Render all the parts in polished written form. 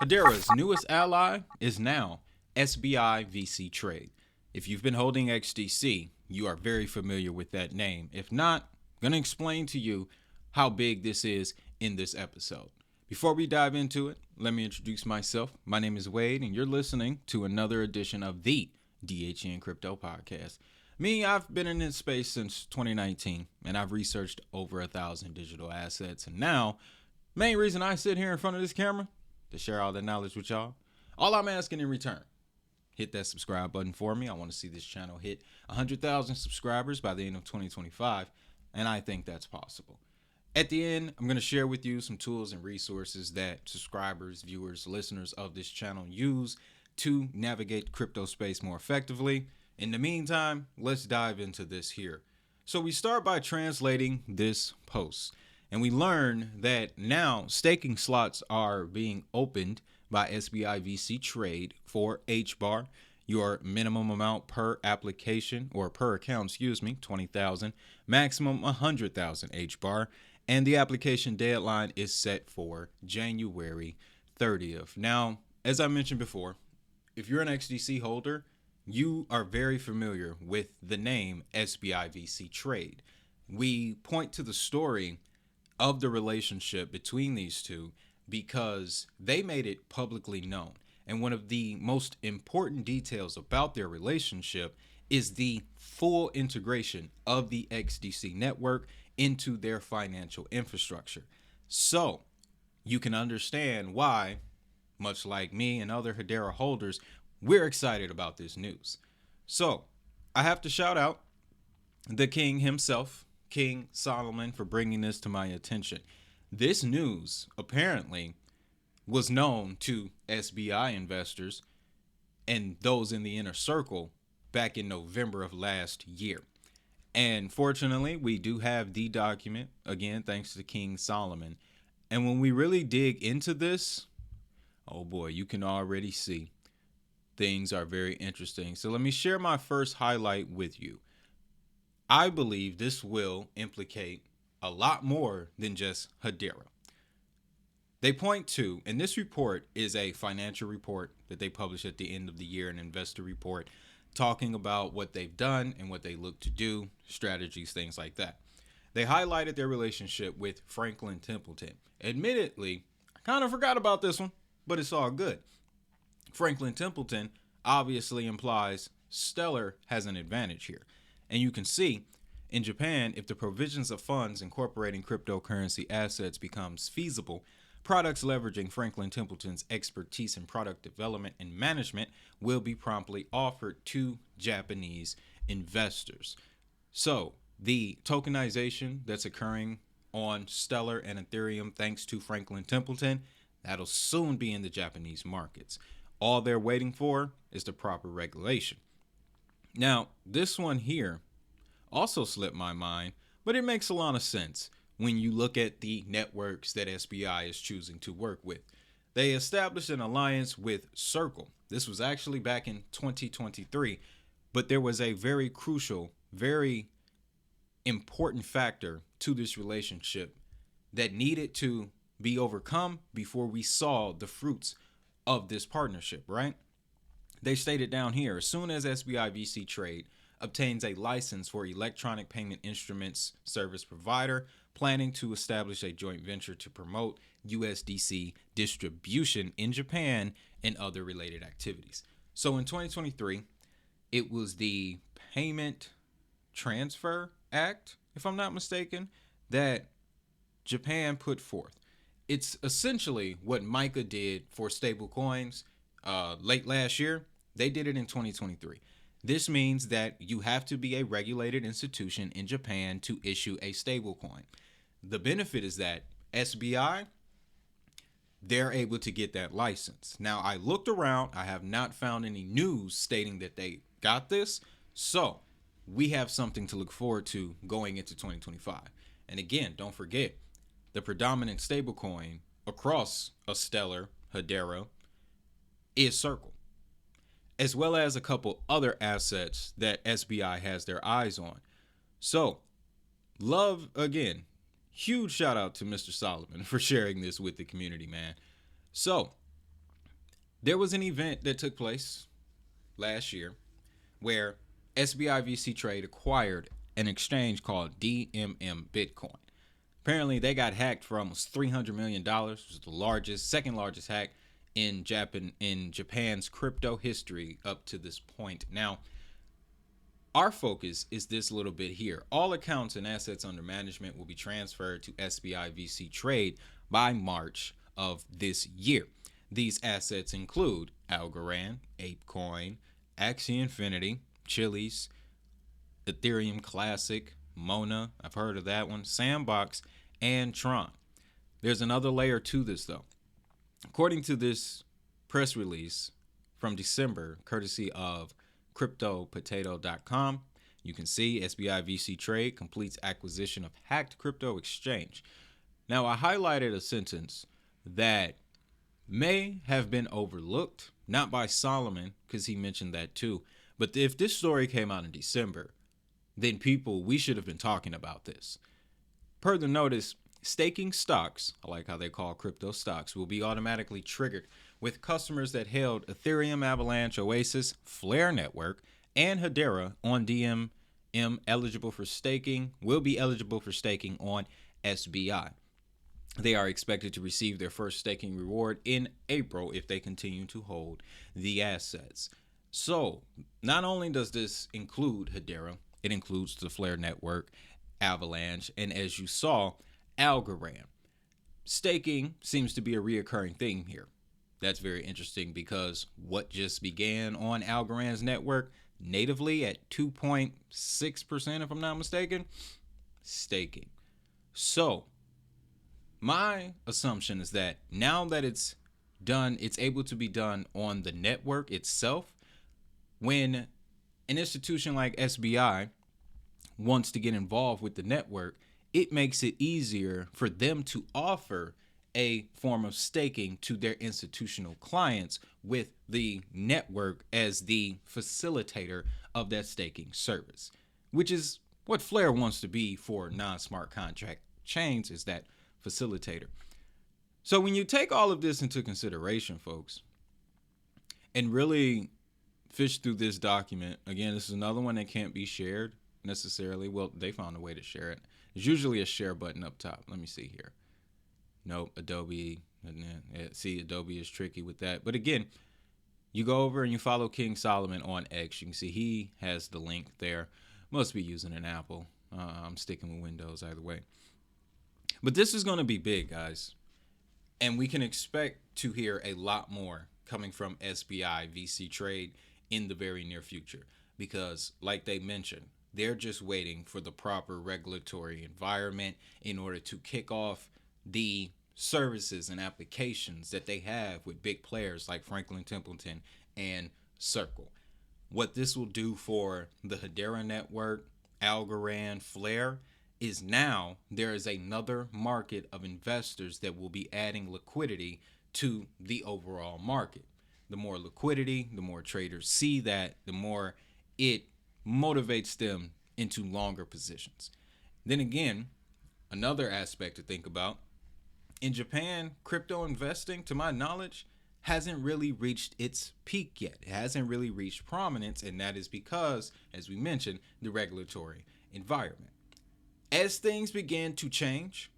Hedera's newest ally is now SBI VC Trade. If you've been holding XDC, you are very familiar with that name. If not, I'm going to explain to you how big this is in this episode. Before we dive into it, let me introduce myself. My name is Wade, and you're listening to another edition of the DHN Crypto Podcast. I've been in this space since 2019, and I've researched over 1,000 digital assets. And now, main reason I sit here in front of this camera, to share all that knowledge with y'all. All I'm asking in return, hit that subscribe button for me. I want to see this channel hit 100,000 subscribers by the end of 2025, and I think that's possible. At the end, I'm going to share with you some tools and resources that subscribers, viewers, listeners of this channel use to navigate crypto space more effectively. In the meantime, let's dive into this here. So we start by translating this post. And we learn that now staking slots are being opened by SBI VC Trade for HBAR. Your minimum amount per application or per account, 20,000, maximum 100,000 HBAR. And the application deadline is set for January 30th. Now, as I mentioned before, if you're an XDC holder, you are very familiar with the name SBI VC Trade. We point to the story of the relationship between these two because they made it publicly known. And one of the most important details about their relationship is the full integration of the XDC network into their financial infrastructure. So you can understand why, much like me and other Hedera holders, we're excited about this news. So I have to shout out the king himself, King Solomon, for bringing this to my attention. This news apparently was known to SBI investors and those in the inner circle back in November of last year. And fortunately, we do have the document, again, thanks to King Solomon. And when we really dig into this, oh boy, you can already see things are very interesting. So let me share my first highlight with you. I believe this will implicate a lot more than just Hedera. They point to, and this report is a financial report that they publish at the end of the year, an investor report, talking about what they've done and what they look to do, strategies, things like that. They highlighted their relationship with Franklin Templeton. Admittedly, I kind of forgot about this one, but it's all good. Franklin Templeton obviously implies Stellar has an advantage here. And you can see in Japan, if the provisions of funds incorporating cryptocurrency assets becomes feasible, products leveraging Franklin Templeton's expertise in product development and management will be promptly offered to Japanese investors. So the tokenization that's occurring on Stellar and Ethereum, thanks to Franklin Templeton, that'll soon be in the Japanese markets. All they're waiting for is the proper regulation. Now, this one here also slipped my mind, but it makes a lot of sense when you look at the networks that SBI is choosing to work with. They established an alliance with Circle. This was actually back in 2023, but there was a very crucial, very important factor to this relationship that needed to be overcome before we saw the fruits of this partnership, right? They stated down here, as soon as SBI VC Trade obtains a license for electronic payment instruments service provider, planning to establish a joint venture to promote USDC distribution in Japan and other related activities. So in 2023, it was the Payment Transfer Act, if I'm not mistaken, that Japan put forth. It's essentially what MiCA did for stable coins late last year. They did it in 2023. This means that you have to be a regulated institution in Japan to issue a stable coin. The benefit is that SBI, they're able to get that license. Now, I looked around. I have not found any news stating that they got this. So we have something to look forward to going into 2025. And again, don't forget, the predominant stablecoin across a Stellar, Hedera, is Circle, as well as a couple other assets that SBI has their eyes on. So, love, again, huge shout out to Mr. Solomon for sharing this with the community, man. So, There was an event that took place last year where SBI VC Trade acquired an exchange called DMM Bitcoin. Apparently, they got hacked for almost $300 million, which is the second largest hack in Japan's crypto history up to this point. Now, our focus is this little bit here. All accounts and assets under management will be transferred to SBI VC Trade by March of this year. These assets include Algorand, ApeCoin, Axie Infinity, Chiliz, Ethereum Classic, Mona, I've heard of that one, Sandbox, and Tron. There's another layer to this though. According to this press release from December, courtesy of CryptoPotato.com, you can see SBI VC Trade completes acquisition of hacked crypto exchange. Now, I highlighted a sentence that may have been overlooked, not by Solomon, because he mentioned that too. But if this story came out in December, then we should have been talking about this. Per the notice, staking stocks, I like how they call crypto stocks, will be automatically triggered with customers that held Ethereum, Avalanche, Oasis, Flare Network, and Hedera on DMM will be eligible for staking on SBI. They are expected to receive their first staking reward in April if they continue to hold the assets. So, not only does this include Hedera, it includes the Flare Network, Avalanche, and as you saw, Algorand. Staking seems to be a reoccurring theme here. That's very interesting because what just began on Algorand's network natively at 2.6%, if I'm not mistaken, staking. So, my assumption is that now that it's done, it's able to be done on the network itself. When an institution like SBI wants to get involved with the network, it makes it easier for them to offer a form of staking to their institutional clients with the network as the facilitator of that staking service, which is what Flare wants to be for non-smart contract chains, is that facilitator. So when you take all of this into consideration, folks, and really fish through this document, again, this is another one that can't be shared necessarily. Well, they found a way to share it. There's usually a share button up top. Let me see here. Nope, Adobe. See, Adobe is tricky with that. But again, you go over and you follow King Solomon on X. You can see he has the link there. Must be using an Apple. I'm sticking with Windows either way. But this is going to be big, guys. And we can expect to hear a lot more coming from SBI VC Trade in the very near future. Because, like they mentioned, they're just waiting for the proper regulatory environment in order to kick off the services and applications that they have with big players like Franklin Templeton and Circle. What this will do for the Hedera network, Algorand, Flare, is now there is another market of investors that will be adding liquidity to the overall market. The more liquidity, the more traders see that, the more it motivates them into longer positions. Then again, another aspect to think about, in Japan, crypto investing, to my knowledge, hasn't really reached its peak yet. It hasn't really reached prominence, and that is because, as we mentioned, the regulatory environment. As things begin to change,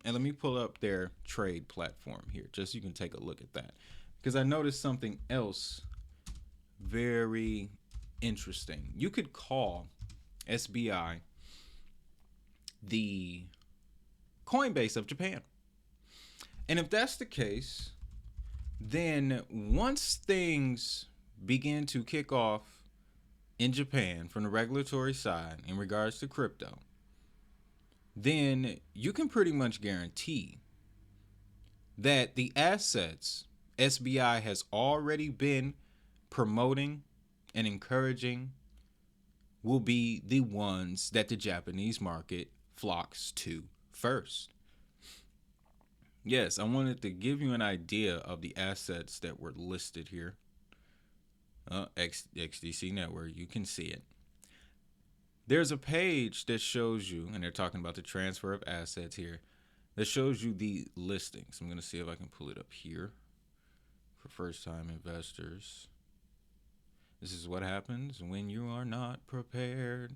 and let me pull up their trade platform here, just so you can take a look at that, because I noticed something else very interesting. You could call SBI the Coinbase of Japan. And if that's the case, then once things begin to kick off in Japan from the regulatory side in regards to crypto, then you can pretty much guarantee that the assets SBI has already been promoting and encouraging will be the ones that the Japanese market flocks to first. Yes, I wanted to give you an idea of the assets that were listed here. XDC Network, you can see it. There's a page that shows you, and they're talking about the transfer of assets here, that shows you the listings. I'm going to see if I can pull it up here For first-time investors. This is what happens when you are not prepared.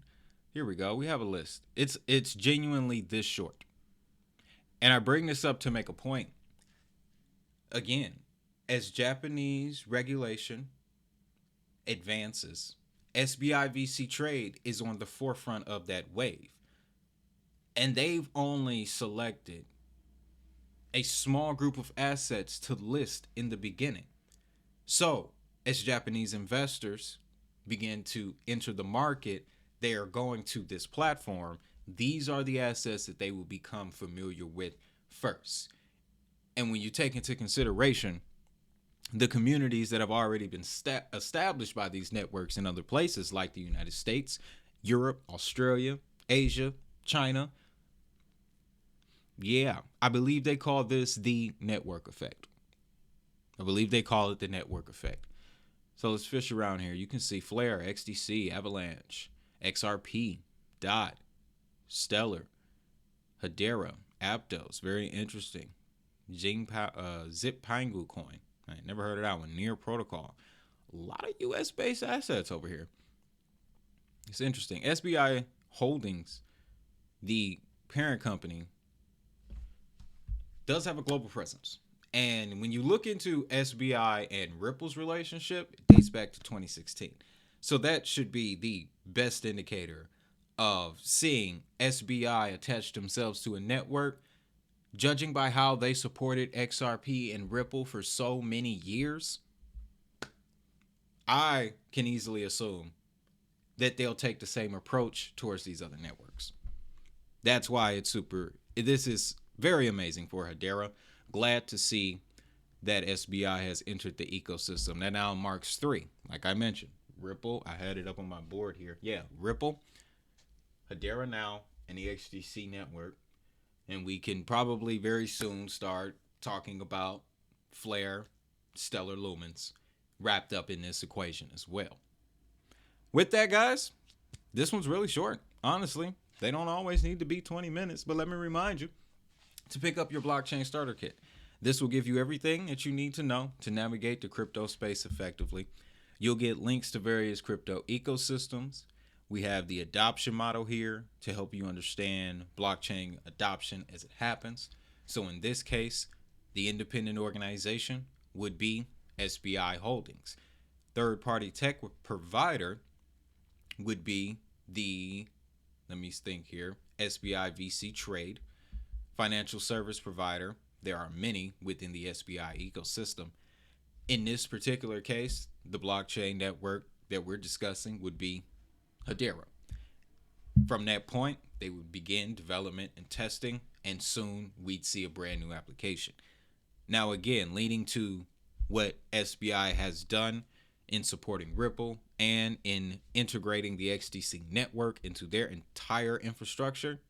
Here we go. We have a list. It's genuinely this short. And I bring this up to make a point. Again, as Japanese regulation advances, SBI VC trade is on the forefront of that wave. And they've only selected a small group of assets to list in the beginning. So, as Japanese investors begin to enter the market, they are going to this platform. These are the assets that they will become familiar with first. And when you take into consideration the communities that have already been established by these networks in other places like the United States, Europe, Australia, Asia, China, yeah, I believe they call this the network effect. I believe they call it the network effect. So let's fish around here. You can see Flare, XDC, Avalanche, XRP, DOT, Stellar, Hedera, Aptos, very interesting. Zip Pangu coin. I never heard of that one. Near Protocol. A lot of US based assets over here. It's interesting. SBI Holdings, the parent company, does have a global presence. And when you look into SBI and Ripple's relationship, it dates back to 2016. So that should be the best indicator of seeing SBI attach themselves to a network. Judging by how they supported XRP and Ripple for so many years, I can easily assume that they'll take the same approach towards these other networks. That's why this is very amazing for Hedera. Glad to see that SBI has entered the ecosystem. That now marks 3. Like I mentioned, Ripple, I had it up on my board here. Yeah, Ripple, Hedera now, and the HDC network. And we can probably very soon start talking about Flare, Stellar Lumens wrapped up in this equation as well. With that, guys, this one's really short. Honestly, they don't always need to be 20 minutes, but let me remind you to pick up your blockchain starter kit. This will give you everything that you need to know to navigate the crypto space effectively. You'll get links to various crypto ecosystems. We have the adoption model here to help you understand blockchain adoption as it happens. So in this case, the independent organization would be SBI Holdings. Third-party tech provider would be let me think here, SBI VC Trade. Financial service provider, there are many within the SBI ecosystem. In this particular case, the blockchain network that we're discussing would be Hedera. From that point, they would begin development and testing, and soon we'd see a brand new application. Now again, leading to what SBI has done in supporting Ripple and in integrating the XDC network into their entire infrastructure,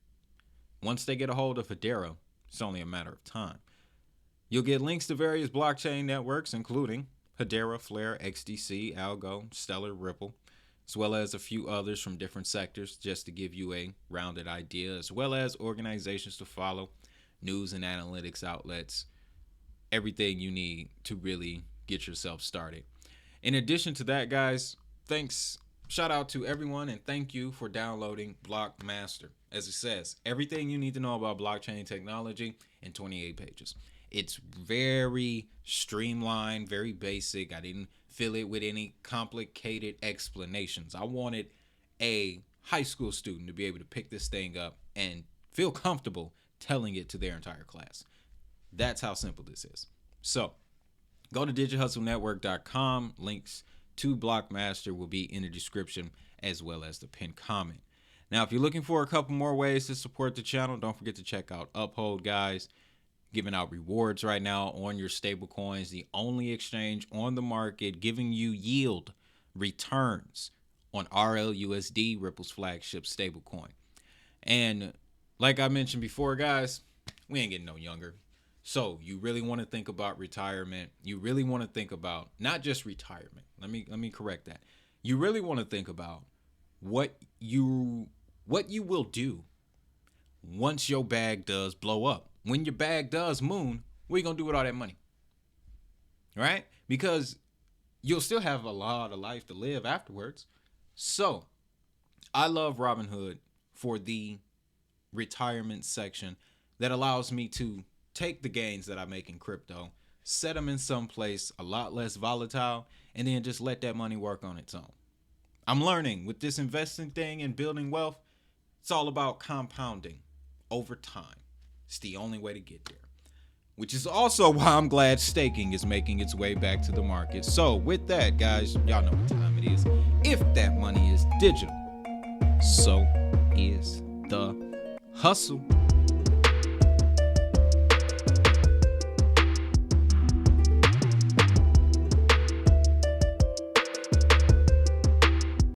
once they get a hold of Hedera, it's only a matter of time. You'll get links to various blockchain networks, including Hedera, Flare, XDC, Algo, Stellar, Ripple, as well as a few others from different sectors, just to give you a rounded idea, as well as organizations to follow, news and analytics outlets, everything you need to really get yourself started. In addition to that, guys, shout out to everyone and thank you for downloading Blockmaster. As it says, everything you need to know about blockchain technology in 28 pages. It's very streamlined, very basic. I didn't fill it with any complicated explanations. I wanted a high school student to be able to pick this thing up and feel comfortable telling it to their entire class. That's how simple this is. So go to digitalhustlenetwork.com. Links to Blockmaster will be in the description as well as the pinned comment. Now, if you're looking for a couple more ways to support the channel, don't forget to check out Uphold, guys. Giving out rewards right now on your stable coins, the only exchange on the market giving you yield returns on RLUSD, Ripple's flagship stable coin. And like I mentioned before, guys, we ain't getting no younger. So you really want to think about retirement. You really want to think about not just retirement. Let me correct that. You really want to think about what you will do once your bag does blow up. When your bag does moon, what are you going to do with all that money? right? Because you'll still have a lot of life to live afterwards. So I love Robinhood for the retirement section that allows me to take the gains that I make in crypto, set them in some place a lot less volatile, and then just let that money work on its own. I'm learning with this investing thing and building wealth, it's all about compounding over time. It's the only way to get there. Which is also why I'm glad staking is making its way back to the market. So with that, guys, y'all know what time it is. If that money is digital, so is the hustle.